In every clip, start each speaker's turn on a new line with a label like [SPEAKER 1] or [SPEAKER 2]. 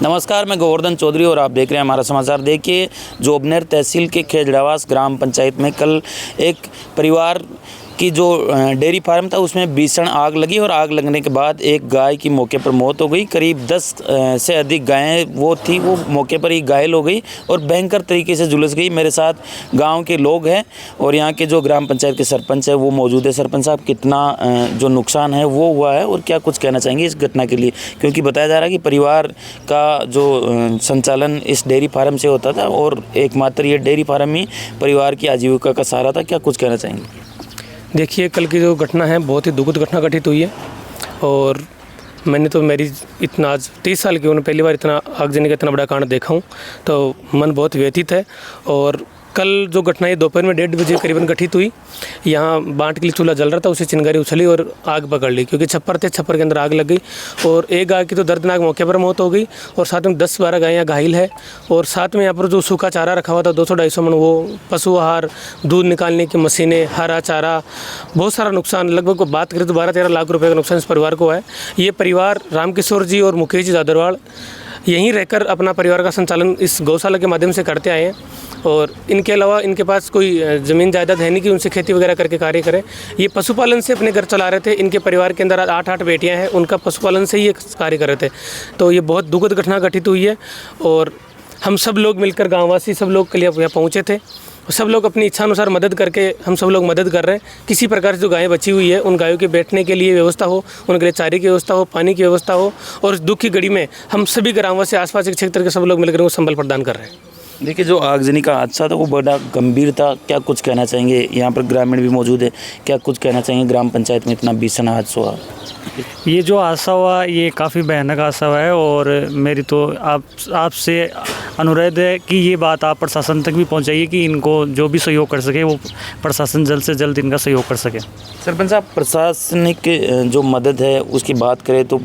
[SPEAKER 1] नमस्कार, मैं गोवर्धन चौधरी और आप देख रहे हैं हमारा समाचार। देखिए, जोबनेर तहसील के खेजड़ावास ग्राम पंचायत में कल एक परिवार की जो डेयरी फार्म था उसमें भीषण आग लगी और आग लगने के बाद एक गाय की मौके पर मौत हो गई। करीब 10 से अधिक गायें वो मौके पर ही घायल हो गई और भयंकर तरीके से झुलस गई। मेरे साथ गांव के लोग हैं और यहाँ के जो ग्राम पंचायत के सरपंच है वो मौजूद है। सरपंच साहब, कितना जो नुकसान है वो हुआ है और क्या कुछ कहना चाहेंगे इस घटना के लिए, क्योंकि बताया जा रहा है कि परिवार का जो संचालन इस डेयरी फार्म से होता था और एकमात्र ये डेयरी फार्म ही परिवार की आजीविका का सहारा था। क्या कुछ कहना चाहेंगे?
[SPEAKER 2] देखिए, कल की जो घटना है बहुत ही दुखद घटना घटित हुई है और मैंने तो मेरी इतना आज 30 साल की उन्होंने पहली बार इतना आगजनी का इतना बड़ा कांड देखा हूँ, तो मन बहुत व्यथित है। और कल जो घटना ये दोपहर में 1:30 बजे करीबन घटित हुई। यहाँ बांट के लिए चूल्हा जल रहा था, उसे चिंगारी उछली और आग पकड़ ली, क्योंकि छप्पर थे, छप्पर के अंदर आग लग गई और एक गाय की तो दर्दनाक मौके पर मौत हो गई और साथ में 10-12 गायें घायल है। और साथ में यहाँ पर जो सूखा चारा रखा हुआ था 200-250 मन, वो पशु आहार, दूध निकालने की मशीनें, हरा चारा, बहुत सारा नुकसान, लगभग बात करें तो 12-13 लाख रुपये का नुकसान इस परिवार को है। ये परिवार रामकिशोर जी और मुकेश जी जादरवाल यहीं रहकर अपना परिवार का संचालन इस गौशाला के माध्यम से करते आए हैं और इनके अलावा इनके पास कोई ज़मीन जायदाद है नहीं कि उनसे खेती वगैरह करके कार्य करें। ये पशुपालन से अपने घर चला रहे थे। इनके परिवार के अंदर 8 बेटियां हैं, उनका पशुपालन से ही ये कार्य कर रहे थे। तो ये बहुत दुखद घटना घटित हुई है और हम सब लोग मिलकर, गाँववासी सब लोग कल यहाँ पहुँचे थे। सब लोग अपनी इच्छानुसार मदद करके हम सब लोग मदद कर रहे हैं। किसी प्रकार से जो गायें बची हुई है उन गायों के बैठने के लिए व्यवस्था हो, उनके लिए चारे की व्यवस्था हो, पानी की व्यवस्था हो और इस दुख की घड़ी में हम सभी ग्रामवासी आसपास के क्षेत्र के सब लोग मिलकर उनको संबल प्रदान कर रहे हैं।
[SPEAKER 1] देखिए, जो आगजनी का हादसा था वो बड़ा गंभीर था। क्या कुछ कहना चाहेंगे? यहाँ पर ग्रामीण भी मौजूद है, क्या कुछ कहना चाहेंगे? ग्राम पंचायत में इतना भीषण हादसा हुआ।
[SPEAKER 3] ये जो हादसा हुआ ये काफ़ी भयानक हादसा हुआ है और मेरी तो आपसे अनुरोध है कि ये बात आप प्रशासन तक भी पहुंचाइए कि इनको जो भी सहयोग कर सके वो प्रशासन जल्द से जल्द इनका सहयोग कर सके।
[SPEAKER 1] सरपंच साहब, प्रशासनिक जो मदद है उसकी बात करें तो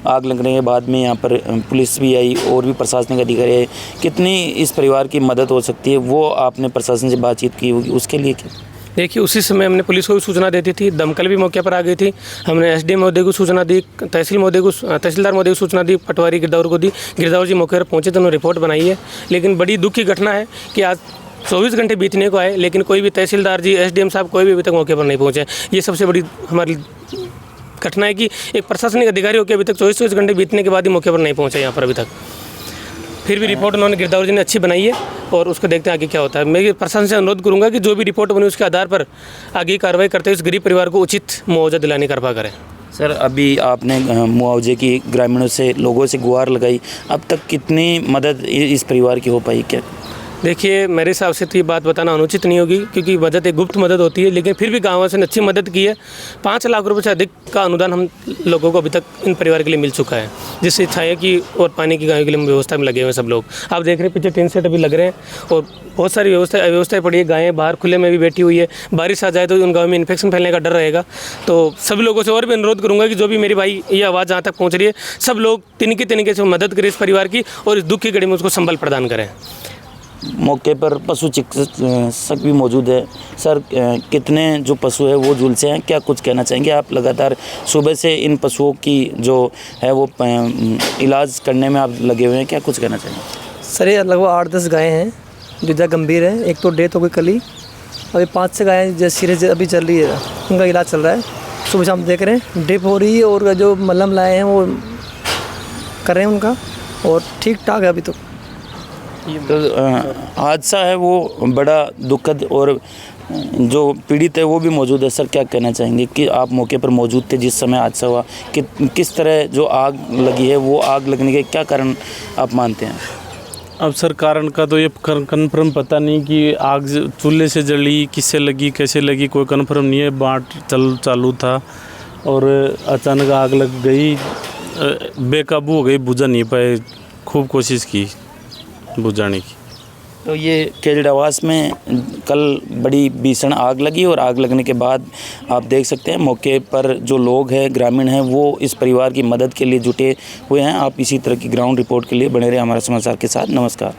[SPEAKER 1] आग लगने के बाद में यहाँ पर पुलिस भी आई और भी प्रशासनिक अधिकारी आए। कितनी इस परिवार की मदद हो सकती है वो आपने प्रशासन से बातचीत की होगी, उसके लिए क्या?
[SPEAKER 2] देखिए, उसी समय हमने पुलिस को भी सूचना दे दी थी, दमकल भी मौके पर आ गई थी। हमने एसडीएम महोदय को सूचना दी, तहसीलदार महोदय को सूचना दी, पटवारी गिरदावर को दी। गिरदावर जी मौके पर पहुंचे तो उन्होंने रिपोर्ट बनाई है। लेकिन बड़ी दुख की घटना है कि आज 24 घंटे बीतने को आए लेकिन कोई भी तहसीलदार जी, एसडीएम साहब कोई भी अभी तक मौके पर नहीं पहुँचे। ये सबसे बड़ी हमारी घटना है कि एक प्रशासनिक अधिकारी होकर अभी तक 24 घंटे बीतने के बाद ही मौके पर नहीं पहुँचे यहाँ पर अभी तक। फिर भी रिपोर्ट उन्होंने गिरदावर जी ने अच्छी बनाई है और उसको देखते हैं आगे क्या होता है। मैं प्रशासन से अनुरोध करूंगा कि जो भी रिपोर्ट बनी उसके आधार पर आगे कार्रवाई करते हुए इस गरीब परिवार को उचित मुआवजा दिलाने की कृपा करें।
[SPEAKER 1] सर, अभी आपने मुआवजे की ग्रामीणों से, लोगों से गुहार लगाई, अब तक कितनी मदद इस परिवार की हो पाई? क्या
[SPEAKER 2] देखिए, मेरे हिसाब से तो ये बात बताना अनुचित नहीं होगी, क्योंकि मदद एक गुप्त मदद होती है। लेकिन फिर भी गाँव से अच्छी मदद की है। 5 लाख रुपए से अधिक का अनुदान हम लोगों को अभी तक इन परिवार के लिए मिल चुका है, जिससे इच्छा है कि और पानी की गायों के लिए व्यवस्था में लगे हुए हैं सब लोग। आप देख रहे हैं पीछे टीन सेट अभी लग रहे हैं और बहुत सारी अव्यवस्थाएँ पड़ी है। गायें बाहर खुले में भी बैठी हुई है। बारिश आ जाए तो उन गाँव में इन्फेक्शन फैलने का डर रहेगा। तो सभी लोगों से और भी अनुरोध करूँगा कि जो भी मेरी भाई ये आवाज़ जहाँ तक पहुँच रही है, सब लोग तरीके से मदद करें इस परिवार की और इस दुख की घड़ी में उसको संबल प्रदान करें।
[SPEAKER 1] मौके पर पशु चिकित्सक भी मौजूद है। सर, कितने जो पशु है वो झुलसे हैं, क्या कुछ कहना चाहेंगे? आप लगातार सुबह से इन पशुओं की जो है वो इलाज करने में आप लगे हुए हैं, क्या कुछ कहना चाहेंगे?
[SPEAKER 4] सर, ये लगभग 8-10 गायें हैं जो ज़्यादा गंभीर है। एक तो डेथ हो गई कल ही, अभी 5-6 गायें जो सीरियस अभी चल रही है, उनका इलाज चल रहा है। सुबह शाम देख रहे हैं ड्रिप हो रही है और जो मलहम लाए हैं वो कर रहे हैं उनका, और ठीक ठाक है अभी तो।
[SPEAKER 1] हादसा है वो बड़ा दुखद और जो पीड़ित है वो भी मौजूद है। सर, क्या कहना चाहेंगे कि आप मौके पर मौजूद थे जिस समय हादसा हुआ, कि किस तरह जो आग लगी है वो आग लगने के क्या कारण आप मानते हैं?
[SPEAKER 5] अब सर, कारण का तो ये कन्फर्म पता नहीं कि आग चूल्हे से जली, किससे लगी, कैसे लगी, कोई कन्फर्म नहीं है। बाट चालू था और अचानक आग लग गई, बेकाबू हो गई, बुझा नहीं पाए। खूब कोशिश की बुझाने की।
[SPEAKER 1] तो ये खेजड़ावास में कल बड़ी भीषण आग लगी और आग लगने के बाद आप देख सकते हैं मौके पर जो लोग हैं, ग्रामीण हैं, वो इस परिवार की मदद के लिए जुटे हुए हैं। आप इसी तरह की ग्राउंड रिपोर्ट के लिए बने रहे हमारे समाचार के साथ। नमस्कार।